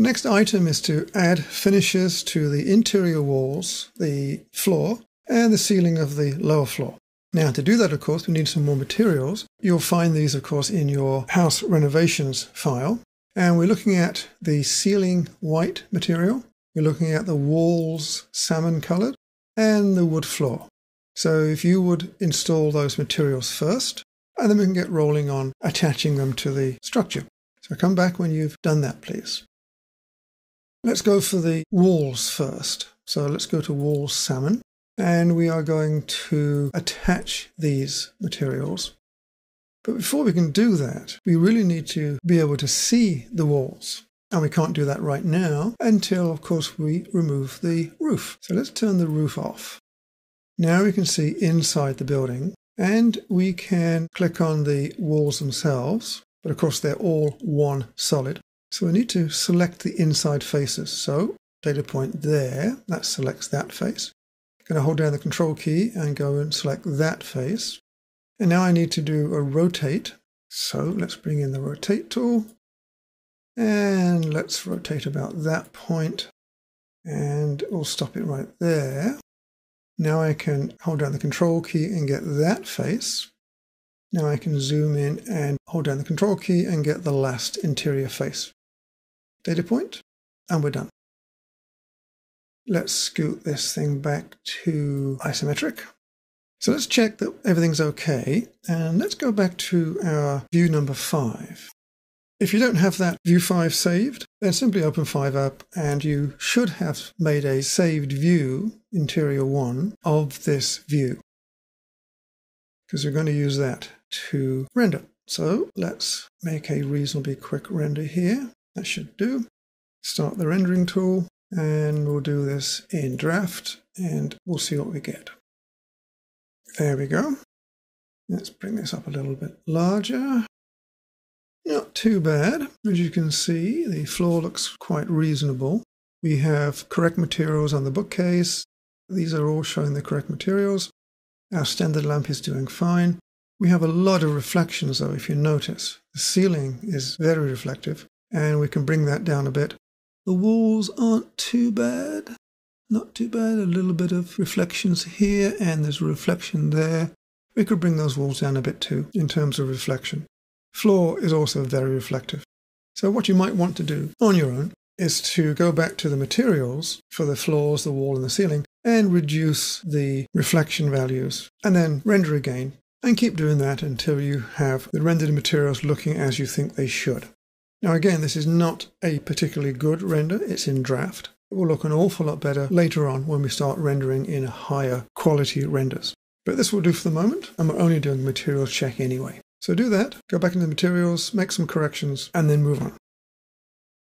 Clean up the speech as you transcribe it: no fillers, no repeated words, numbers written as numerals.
The next item is to add finishes to the interior walls, the floor, and the ceiling of the lower floor. Now, to do that, of course, we need some more materials. You'll find these, of course, in your house renovations file. And we're looking at the ceiling white material. We're looking at the walls salmon colored and the wood floor. So if you would install those materials first, and then we can get rolling on attaching them to the structure. So come back when you've done that, please. Let's go for the walls first. So let's go to walls salmon. And we are going to attach these materials. But before we can do that, we really need to be able to see the walls. And we can't do that right now until, of course, we remove the roof. So let's turn the roof off. Now we can see inside the building, and we can click on the walls themselves. But of course, they're all one solid. So we need to select the inside faces. So data point there, that selects that face. I'm going to hold down the control key and go and select that face. And now I need to do a rotate. So let's bring in the rotate tool. And let's rotate about that point. And we'll stop it right there. Now I can hold down the control key and get that face. Now I can zoom in and hold down the control key and get the last interior face. Data point, and we're done. Let's scoot this thing back to isometric. So let's check that everything's okay, and let's go back to our view number 5. If you don't have that view 5 saved, then simply open 5 up, and you should have made a saved view, interior 1, of this view, because we're going to use that to render. So let's make a reasonably quick render here. That should do. Start the rendering tool, and we'll do this in draft, and we'll see what we get. There we go. Let's bring this up a little bit larger. Not too bad. As you can see, the floor looks quite reasonable. We have correct materials on the bookcase. These are all showing the correct materials. Our standard lamp is doing fine. We have a lot of reflections though, if you notice. The ceiling is very reflective, and we can bring that down a bit. The walls aren't too bad. Not too bad. A little bit of reflections here, and there's a reflection there. We could bring those walls down a bit too, in terms of reflection. Floor is also very reflective. So what you might want to do on your own is to go back to the materials for the floors, the wall, and the ceiling, and reduce the reflection values, and then render again, and keep doing that until you have the rendered materials looking as you think they should. Now again, this is not a particularly good render, it's in draft. It will look an awful lot better later on when we start rendering in higher quality renders. But this will do for the moment, and we're only doing materials check anyway. So do that, go back into the materials, make some corrections, and then move on.